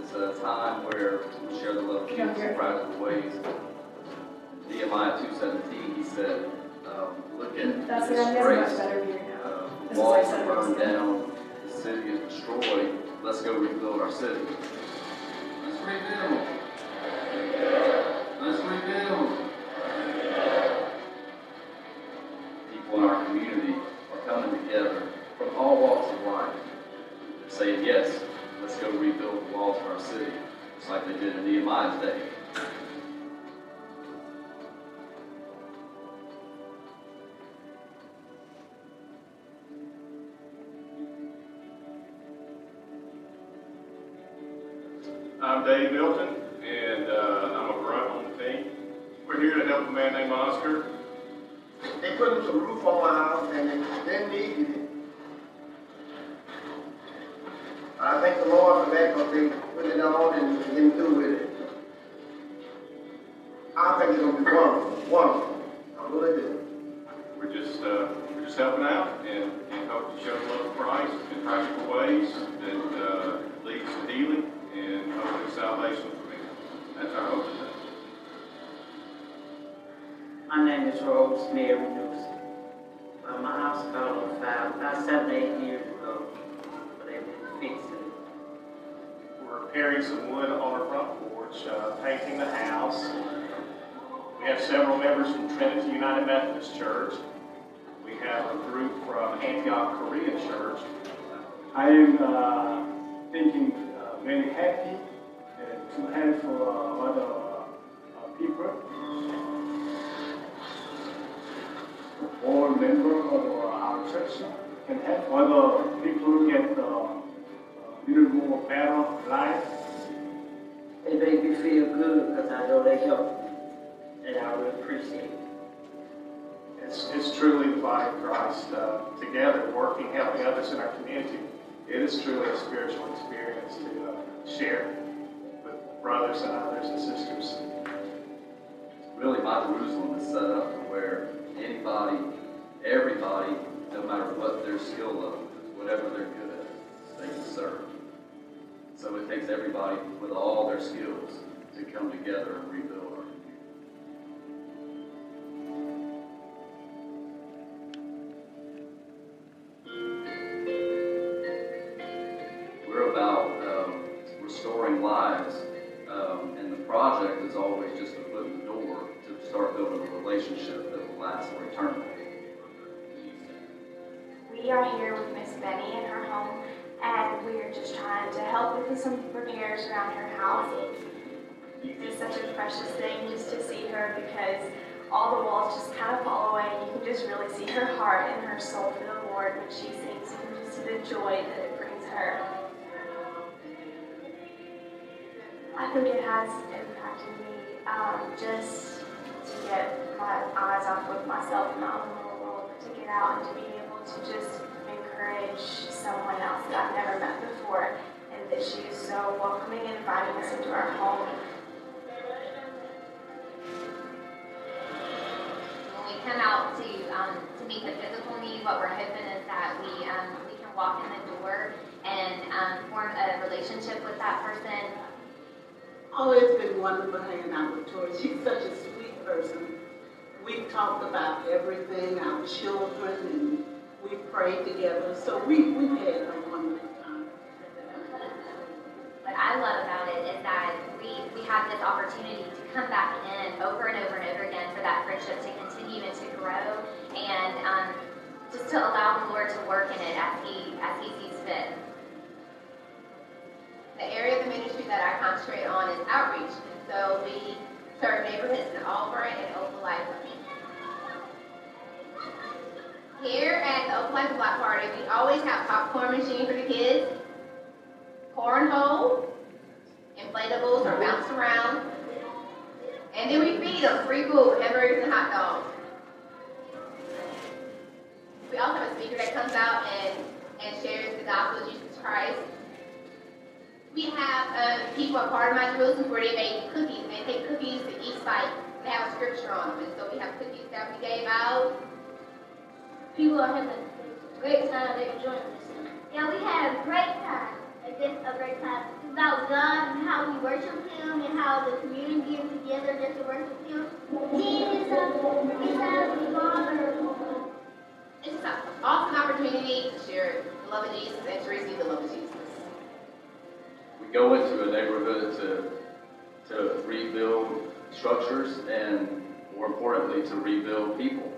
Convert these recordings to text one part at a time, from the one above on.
It's a time where we share the love of Jesus in practical ways. Nehemiah 2:17, he said, look at the disgrace. The walls are burned down, the city is destroyed. Let's go rebuild our city. Let's rebuild. Let's rebuild. People in our community are coming together from all walks of life, saying, yes, let's go rebuild the walls of our city, just like they did in Nehemiah's day. I'm Dave Milton, and I'm a grunt on the team. We're here to help a man named Oscar. They put some roof on my house, and they didn't need it. I thank the Lord for that, because they put it on and didn't do with it. I think it's going to be wonderful, wonderful. I really do. We're just helping out and hope to show the love of Christ in practical ways that leads to healing and hopefully salvation for me. That's our hope today. My name is Rose Mary Newsom. My house caught on fire about 7 to 8 years ago, but they didn't fix it. We're repairing some wood on our front porch, painting the house. We have several members from Trinity United Methodist Church. We have a group from Antioch Korean Church. I am thinking very happy to help other people. All members of our church can help other people get a little more better life. They make me feel good because I know they help me, and I really appreciate it. It's truly the body of Christ together, working, helping others in our community. It is truly a spiritual experience to share with brothers and others and sisters. Really, my Jerusalem is set up to where anybody, everybody, no matter what their skill level is, whatever they're good at, they can serve. So it takes everybody with all their skills to come together and rebuild our community. We're about restoring lives, and the project is always just a foot in the door to start building a relationship that will last for eternity. We are here with Miss Benny in her home, and we are just trying to help with some repairs around her house. It's such a precious thing just to see her, because all the walls just kind of fall away, and you can just really see her heart and her soul for the Lord when she sings, and just the joy that it brings her. I think it has impacted me just to get my eyes off of myself and out in the world, to get out and to be able to just encourage someone else that I've never met before, and that she is so welcoming and inviting us into our home. When we come out to meet the physical need, what we're hoping is that we can walk in the door and form a relationship with that person. Oh, it's been wonderful hanging out with Tori. She's such a sweet person. We've talked about everything, our children, and we prayed together. So we've had a wonderful time. What I love about it is that we have this opportunity to come back in over and over and over again for that friendship to continue and to grow, and just to allow the Lord to work in it as He sees fit. The area of the ministry that I concentrate on is outreach, and so we serve neighborhoods in Auburn and Opelika. Here at the Opelika Block Party, we always have popcorn machine for the kids, cornhole, inflatables are bounced around, and then we feed them free food, hamburgers and hot dogs. We also have a speaker that comes out and shares the gospel of Jesus Christ. We have people are part of my Jerusalem where they make cookies. They take cookies to each site. They have a scripture on them. And so we have cookies that we gave out. People are having a great time. They're enjoying themselves. Yeah, we had a great time. It's just a great time. about God and how we worship Him and how the community is together just to worship Him. It's a Father. It's just an awesome opportunity to share the love of Jesus and to receive the love of Jesus. We go into a neighborhood to rebuild structures and, more importantly, to rebuild people.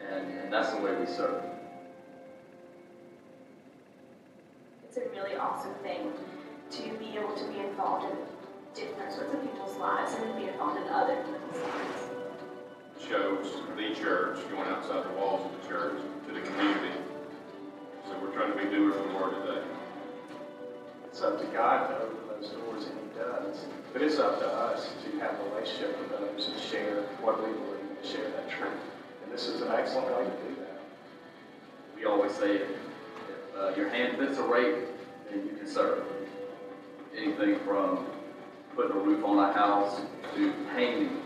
And that's the way we serve. It's a really awesome thing to be able to be involved in different sorts of people's lives and to be involved in other people's lives. Shows the church going outside the walls of the church to the community. So we're trying to be doers of the word today. It's up to God to open those doors, and He does. But it's up to us to have a relationship with others and share what we believe and share that truth. And this is an excellent way to do that. We always say if your hand fits a rake, then you can serve. Anything from putting a roof on a house to painting,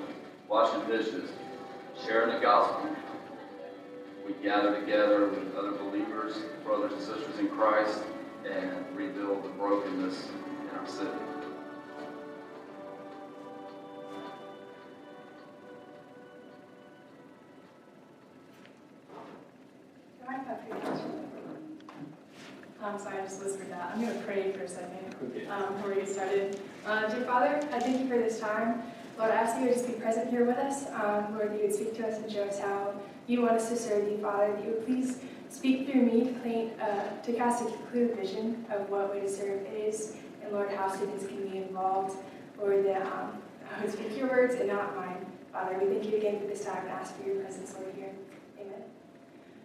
washing dishes, sharing the gospel. We gather together with other believers, brothers and sisters in Christ, and rebuild the brokenness in our city. Sorry, I just whispered that. I'm going to pray for a second before we get started. Dear Father, I thank you for this time. Lord, I ask you to just be present here with us. Lord, you would speak to us and show us how you want us to serve you, Father. That you would please speak through me to cast a clear vision of what way to serve is, and Lord, how students can be involved. Lord, that I would speak your words and not mine. Father, we thank you again for this time and ask for your presence, Lord, here. Amen.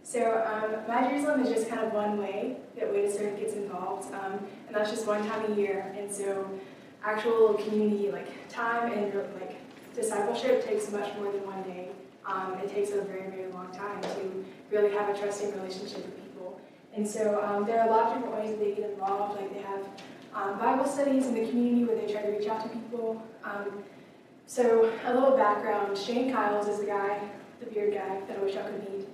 So, My Jerusalem is just kind of one way that Way to Serve gets involved, and that's just one time a year. And so, actual community time and discipleship takes much more than one day. It takes a very, very long time to really have a trusting relationship with people. And so there are a lot of different ways that they get involved. Like they have Bible studies in the community where they try to reach out to people. So a little background, Shane Kiles is the guy, the beard guy that I wish I could meet.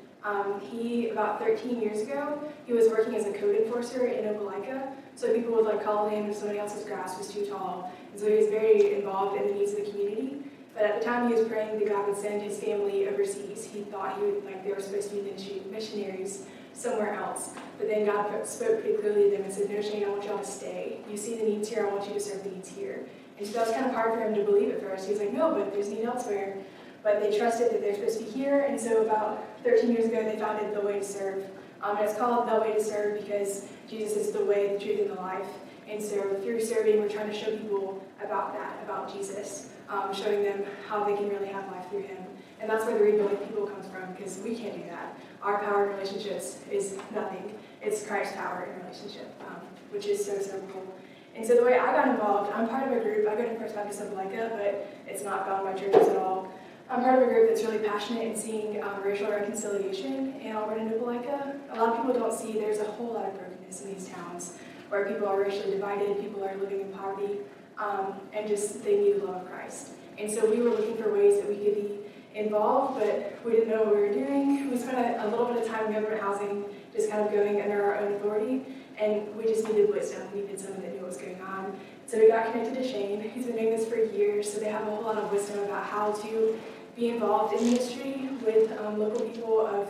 He, about 13 years ago, he was working as a code enforcer in Opelika. So people would call him if somebody else's grass was too tall. And so he was very involved in the needs of the community. But at the time he was praying that God would send his family overseas. He thought they were supposed to be missionaries somewhere else. But then God spoke pretty clearly to them and said, no, Shane, I want y'all to stay. You see the needs here, I want you to serve the needs here. And so that was kind of hard for him to believe at first. He was like, no, but there's need elsewhere. But they trusted that they're supposed to be here. And so about 13 years ago, they founded The Way to Serve. And it's called The Way to Serve because Jesus is the way, the truth, and the life. And so through serving, we're trying to show people about that, about Jesus. Showing them how they can really have life through him. And that's where the rebuilding people comes from, because we can't do that. Our power in relationships is nothing. It's Christ's power in relationship, which is so, so cool. And so the way I got involved, I'm part of a group. I go to First Baptist Opelika, but it's not found by churches at all. I'm part of a group that's really passionate in seeing racial reconciliation in Auburn and Opelika. A lot of people don't see there's a whole lot of brokenness in these towns where people are racially divided, people are living in poverty, and just they need the love of Christ. And so we were looking for ways that we could be involved, but we didn't know what we were doing. We spent a little bit of time in government housing, just kind of going under our own authority, and we just needed wisdom. We needed someone that knew what was going on. So we got connected to Shane. He's been doing this for years, so they have a whole lot of wisdom about how to be involved in ministry with local people of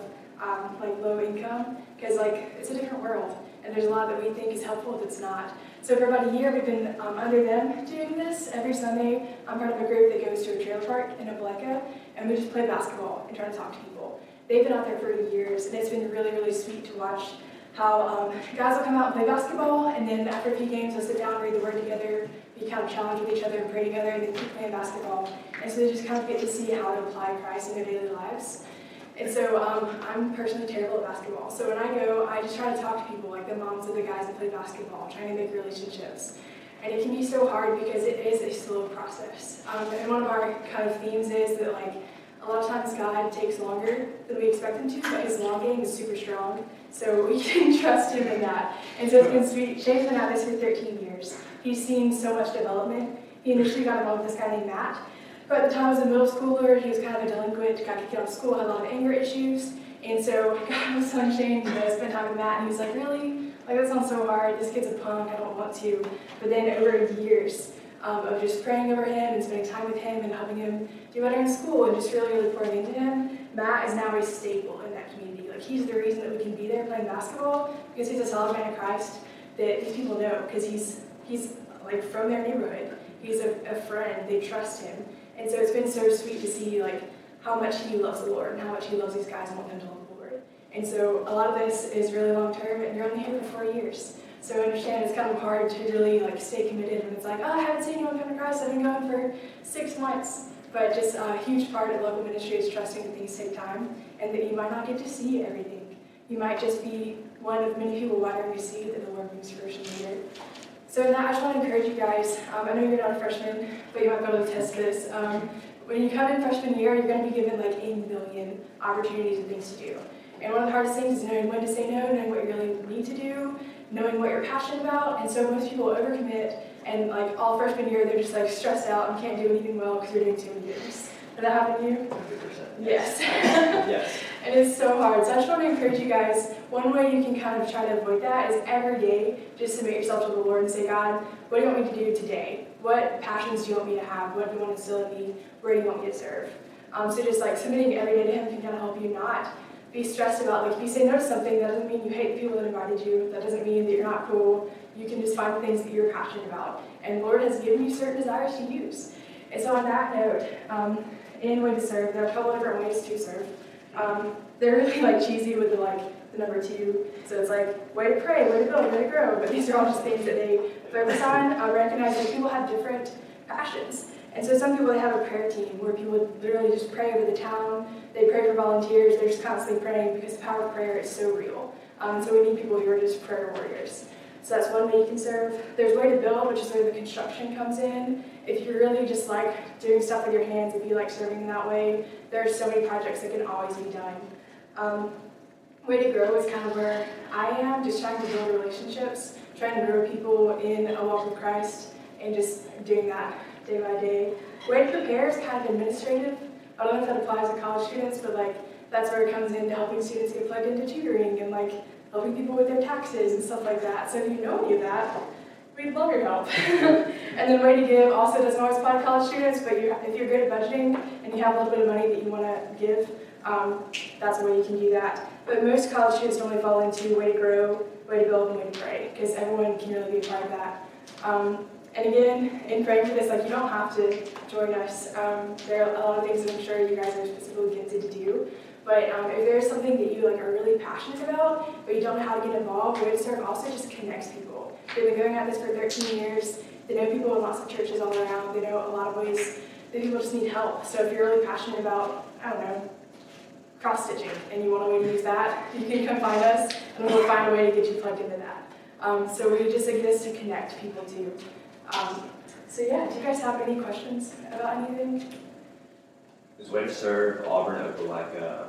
low income, because it's a different world, and there's a lot that we think is helpful that's not. So for about a year, we've been under them doing this. Every Sunday, I'm part of a group that goes to a trailer park in Opelika, and we just play basketball and try to talk to people. They've been out there for years, and it's been really, really sweet to watch how guys will come out and play basketball, and then after a few games, they'll sit down, read the word together, be kind of challenged with each other, and pray together, and then keep playing basketball. And so they just kind of get to see how to apply Christ in their daily lives. And so I'm personally terrible at basketball. So when I go, I just try to talk to people, like the moms of the guys that play basketball, trying to make relationships. And it can be so hard because it is a slow process. And one of our kind of themes is that a lot of times God takes longer than we expect him to, but his longing is super strong. So we can trust him in that. And so it's been sweet. Shane's been at this for 13 years. He's seen so much development. He initially got involved with this guy named Matt. But at the time, I was a middle schooler. He was kind of a delinquent, got kicked out of school, had a lot of anger issues. And so God was so ashamed to spend time with Matt, and he was like, really? Like, that sounds so hard. This kid's a punk. I don't want to. But then over years of just praying over him and spending time with him and helping him do better in school and just really, really pouring into him, Matt is now a staple in that community. Like, he's the reason that we can be there playing basketball, because he's a solid man of Christ that these people know, because he's like from their neighborhood. He's a friend. They trust him. And so it's been so sweet to see like how much he loves the Lord and how much he loves these guys and want them to love the Lord. And so a lot of this is really long term, and you're only here for 4 years. So I understand it's kind of hard to really like stay committed when it's like, oh, I haven't seen anyone come to Christ. I've been going for 6 months. But just a huge part of local ministry is trusting that things take time and that you might not get to see everything. You might just be one of many people watering your seed that the Lord brings fruition later. So in that, I just want to encourage you guys. I know you're not a freshman, but you might be able to test this. When you come in freshman year, you're going to be given like 8 million opportunities and things to do. And one of the hardest things is knowing when to say no, knowing what you really need to do, knowing what you're passionate about. And so most people overcommit, and like all freshman year, they're just like stressed out and can't do anything well because you're doing too many things. Did that happen to you? 100%. Yes. Yes. And it's so hard. So I just want to encourage you guys, one way you can kind of try to avoid that is every day just submit yourself to the Lord and say, God, what do you want me to do today? What passions do you want me to have? What do you want to instill in me? Where do you want me to serve? So just like submitting every day to Him can kind of help you not be stressed about, like if you say no to something, that doesn't mean you hate the people that invited you. That doesn't mean that you're not cool. You can just find the things that you're passionate about. And the Lord has given you certain desires to use. And so on that note, in way to serve, there are a couple different ways to serve. They're really like cheesy with the number 2. So it's like, way to pray, way to build, way to grow. But these are all just things that they focus on. Recognize that people have different passions. And so some people, they have a prayer team where people literally just pray over the town. They pray for volunteers. They're just constantly praying because the power of prayer is so real. So we need people who are just prayer warriors. So that's one way you can serve. There's way to build, which is where the construction comes in. If you're really just like doing stuff with your hands, if you like serving in that way, there are so many projects that can always be done. Way to grow is kind of where I am, just trying to build relationships, trying to grow people in a walk with Christ, and just doing that day by day. Way to prepare is kind of administrative. I don't know if that applies to college students, but like that's where it comes into helping students get plugged into tutoring and like helping people with their taxes and stuff like that. So if you know any of that, we'd love your help. And then way to give also doesn't always apply to college students, but if you're good at budgeting and you have a little bit of money that you want to give, that's a way you can do that. But most college students normally fall into way to grow, way to build, and way to pray, because everyone can really be a part of that. And again, in praying for this, like you don't have to join us. There are a lot of things that I'm sure you guys are specifically gifted to do. But if there's something that you like are really passionate about, but you don't know how to get involved, Way to Serve also just connects people. They've been going at this for 13 years. They know people in lots of churches all around. They know a lot of ways that people just need help. So if you're really passionate about, I don't know, cross-stitching, and you want a way to use that, you can come find us, and we'll find a way to get you plugged into that. So we just exist to connect people too. So yeah, do you guys have any questions about anything? Is Way to Serve Auburn, Opelika,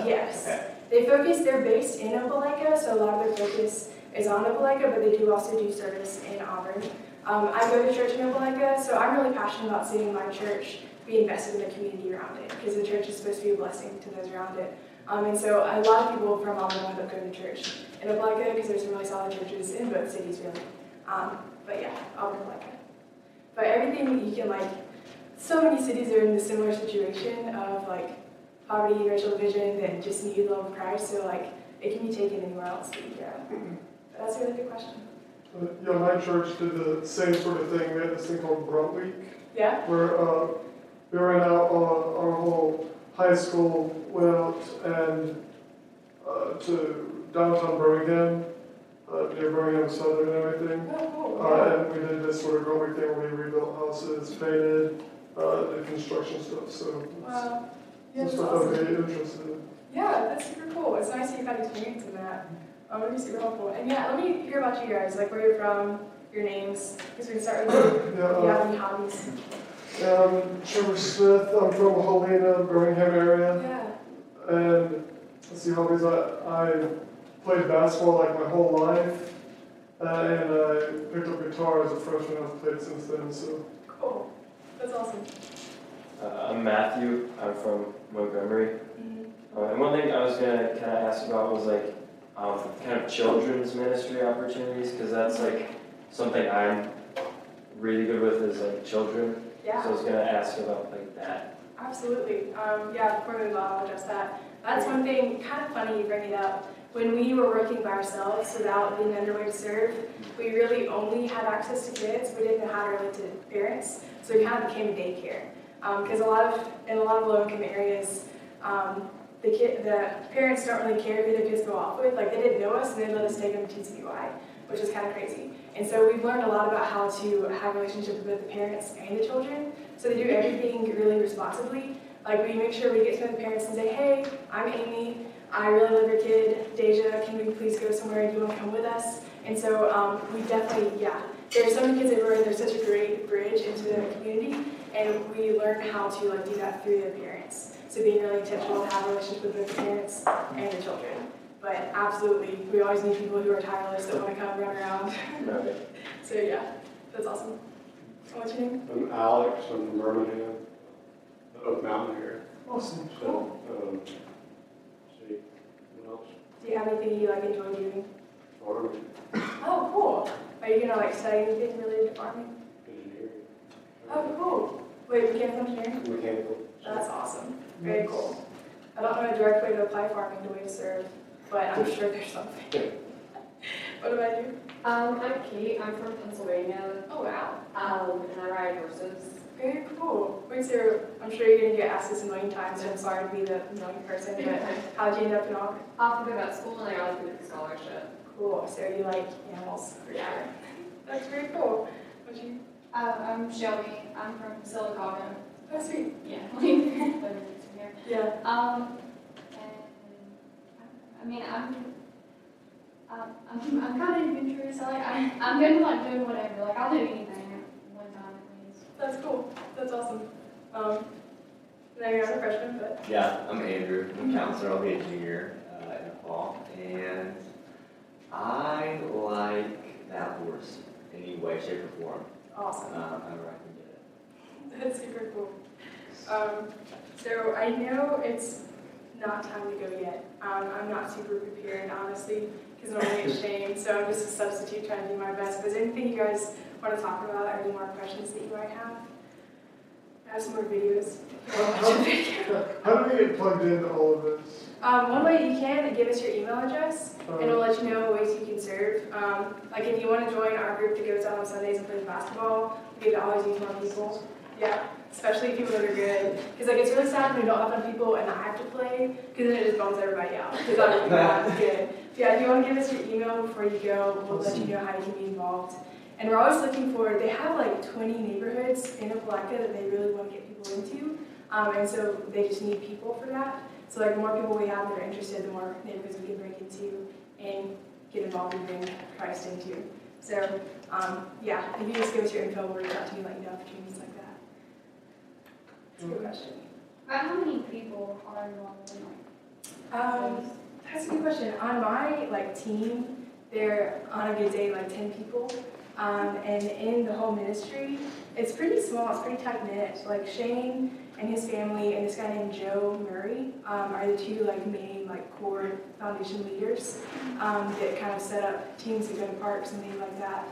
Yes. Okay. They're based in Opelika, so a lot of their focus is on Opelika, but they do also do service in Auburn. I go to church in Opelika, so I'm really passionate about seeing my church be invested in the community around it, because the church is supposed to be a blessing to those around it. And so a lot of people from Auburn end up going to church in Opelika, because there's some really solid churches in both cities, really. But yeah, Auburn, Opelika. But everything that you can so many cities are in the similar situation of poverty, racial division, that just need the love of Christ. So it can be taken anywhere else that you go. But that's a really good question. Yeah, my church did the same sort of thing. We had this thing called Grunt Week. Yeah. Where we ran out, our whole high school went out and to downtown Birmingham, near Birmingham Southern and everything. Oh, cool. Yeah. And we did this sort of Grunt Week thing where we rebuilt houses, painted, did construction stuff. So Wow. Yeah, some that's stuff awesome. I'd be interested in. Yeah, that's super cool. It's nice that you've had experience in that. It'd be super helpful. And yeah, let me hear about you guys, where you're from, your names, because we can start with you. Yeah, Do you have any hobbies? Trevor Smith, I'm from Helena, Birmingham area. Yeah. And let's see, hobbies, I played basketball my whole life. And I picked up guitar as a freshman. I've played since then, so. Cool. That's awesome. I'm Matthew. I'm from Montgomery. Mm-hmm. And one thing was gonna kind of ask about was like kind of children's ministry opportunities, because that's like something I'm really good with is like children. Yeah. So I was gonna ask about like that. Absolutely. Yeah, before we move on, I'll address that. That's one thing, kind of funny you bring it up. When we were working by ourselves without being underway to serve, we really only had access to kids. We didn't know how to relate to parents, so we kind of became a daycare. Because in a lot of low-income areas, the parents don't really care who their kids go off with. Like, they didn't know us, and they let us take them to TCUI, which is kind of crazy. And so we've learned a lot about how to have a relationship with both the parents and the children. So they do everything really responsibly. Like, we make sure we get to know the parents and say, hey, I'm Amy. I really love your kid. Deja, can we please go somewhere? Do you want to come with us? And so we definitely, yeah. There's so many kids everywhere. There's such a great bridge into the community. And we learn how to like do that through their parents. So being really intentional to have a relationship with both the parents and the children. But absolutely, we always need people who are tireless that want to come run around. Right. So yeah, that's awesome. What's your name? I'm Alex, I'm from Birmingham, of Mountain here. Awesome. So, see, what else? Do you have anything you like enjoy doing? Farming, Oh, cool. Are you gonna like study anything related to farming? engineering. Oh, cool. Wait, mechanical engineering? Mechanical. That's awesome. Very cool. I don't know a direct way to apply farming to way to serve, but I'm sure there's something. What about you? I'm Kate. I'm from Pennsylvania. Oh, wow. And I ride horses. Very cool. Wait, so I'm sure you're gonna get asked this a million times, so I'm sorry to be the annoying person, but how'd you end up in Auburn? Off of that school, and I got a good scholarship. Cool. So you like animals for sure. That's very cool. What'd you? I'm Shelby. I'm from Silicaca. Oh, sweet. Yeah, like 30 minutes from here. Yeah. And I mean, I'm kind of adventurous. I'm good with like doing whatever. Like I'll do anything at one time at least. That's cool. That's awesome. Now you're not a freshman, but Yeah, I'm Andrew. I'm a counselor. I'll be a junior in the fall. And I like that horse in any way, shape, or form. awesome. I recommend it. That's super cool. So I know it's not time to go yet. I'm not super prepared, honestly, because I'm only ashamed. So I'm just a substitute trying to do my best. But is there anything you guys want to talk about, or any more questions that you might have? I have some more videos. How do we get plugged into all of this? One way you can give us your email address, and it'll let you know ways you can serve. Like if you want to join our group that goes out on Sundays and plays basketball, we get to always use more people. Yeah, especially people that are good. Because like it's really sad when we don't have enough people and I have to play, because then it just bums everybody out. Because I'm not good. So yeah, if you want to give us your email before you go, we'll let you know how you can be involved. And we're always looking for, they have like 20 neighborhoods in Opelika that they really want to get people into. And so they just need people for that. So like the more people we have that are interested, the more neighborhoods we can break into and get involved and bring Christ into. So yeah, if you just give us your info, we'll reach out to you, let you know opportunities like that. That's a good question. About how many people are involved in like? That's a good question. On my like team, they're on a good day like 10 people. And in the whole ministry, it's pretty small, it's pretty tight knit. Like Shane and his family and this guy named Joe Murray are the two like main like core foundation leaders that kind of set up teams that go to parks and things like that.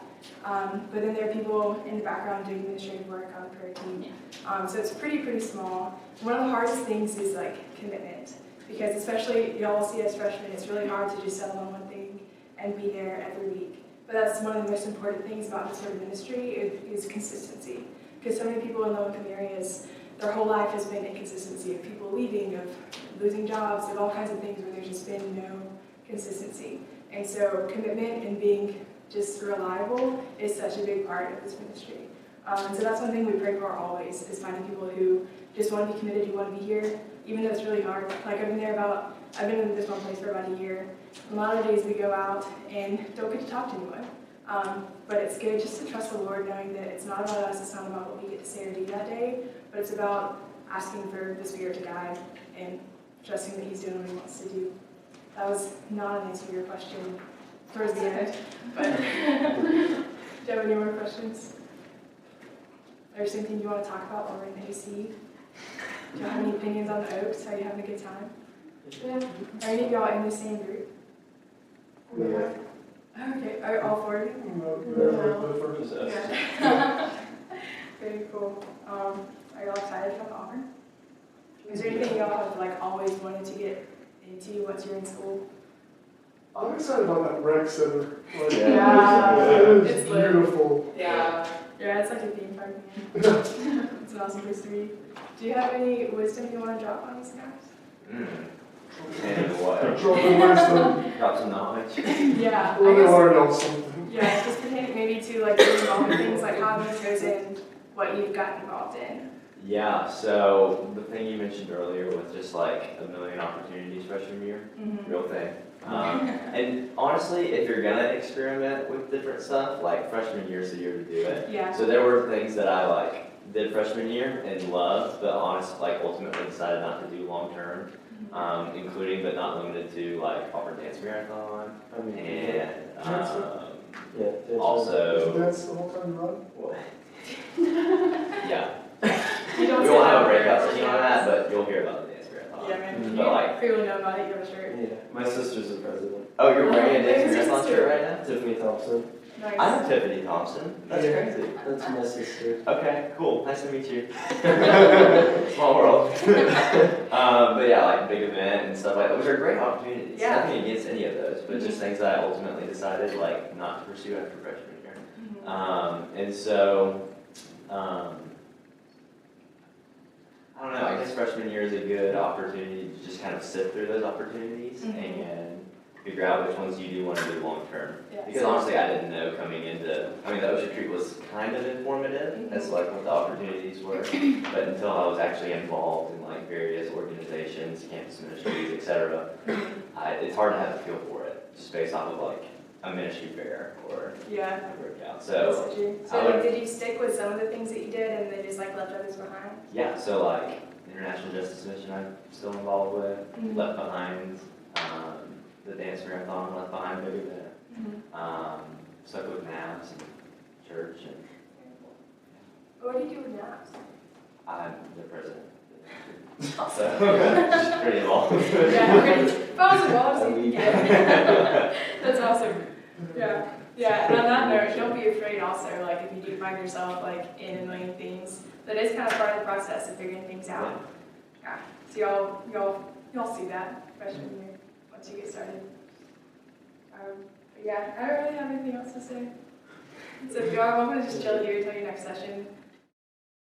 But then there are people in the background doing administrative work on the prayer team. So it's pretty small. One of the hardest things is like commitment, because especially y'all see as freshmen, it's really hard to just settle on one thing and be there every week. But that's one of the most important things about this sort of ministry is consistency. Because so many people in low-income areas, their whole life has been inconsistency of people leaving, of losing jobs, of all kinds of things where there's just been no consistency. And so commitment and being just reliable is such a big part of this ministry. And so that's one thing we pray for always, is finding people who just want to be committed, who want to be here, even though it's really hard. Like I've been in this one place for about a year. A lot of days we go out and don't get to talk to anyone. But it's good just to trust the Lord, knowing that it's not about us, it's not about what we get to say or do that day, but it's about asking for the Spirit to guide and trusting that He's doing what He wants to do. That was not an answer to your question towards the end, but do you have any more questions? Or something you want to talk about while we're in AC? Do you have any opinions on the Oaks? Are you having a good time? Yeah. Are any of y'all in the same group? Yeah. Okay, are all four of you? No, Just us. Yeah. Very cool. Are y'all excited about Auburn? Is there anything y'all have like always wanted to get into once you're in school? I'm excited about that rec center. Like, Yeah. it is It's lit. beautiful. Yeah. Yeah, it's like a theme park. Man. It's an awesome place to be. Do you have any wisdom you want to drop on these guys? And what? Drop the wisdom. Drop some knowledge. Yeah. Well, I they guess, learned on something. yeah, just pertaining maybe to like getting involved in things like how this goes in, what you've gotten involved in. Yeah, so the thing you mentioned earlier with just like a million opportunities freshman year, real thing. And honestly, if you're gonna experiment with different stuff, like freshman year is the year to do it. Yeah. So there were things that I like did freshman year and loved, but honestly, like ultimately decided not to do long term, including but not limited to like Auburn Dance Marathon and also. That's the whole time you run? Well, yeah. You We don't won't say have a that breakout very session much, on yes. that, but you'll hear about the dance marathon. Yeah, man. But like, People know about it, you have a shirt. Yeah, my sister's the president. oh, you're wearing a dance Who's your marathon sister? shirt right now? Tiffany Thompson. Nice. I know Tiffany Thompson. That's Yeah. crazy. That's my sister. Okay, cool. Nice to meet you. Small world. But yeah, like big event and stuff like that, which are great opportunities. Yeah. Nothing against any of those, but just things that I ultimately decided like not to pursue after freshman year. And so, I don't know, I guess freshman year is a good opportunity to just kind of sift through those opportunities and figure out which ones you do want to do long term. Yeah. Because honestly, I didn't know coming into, the Ocean Creek was kind of informative as like what the opportunities were, but until I was actually involved in like various organizations, campus ministries, etc., it's hard to have a feel for it just based off of like a ministry fair or Yeah. a breakout. That's So so true. I So would- like, did you stick with some of the things that you did and then just like left others behind? yeah, so like International Justice Mission I'm still involved with, Left Behind, the Dance Marathon, Left Behind Big Event, stuck with NABS and church, and What do you do with naps? I'm the president. So, just pretty involved. Yeah, pretty. If I was involved, yeah. That's awesome. Yeah. Yeah, and on that note, don't be afraid also, like, if you do find yourself, like, in a million things, that is kind of part of the process of figuring things out. Yeah. So y'all see that freshman year, once you get started. But yeah, I don't really have anything else to say. So if you are, I'm gonna just chill here until your next session.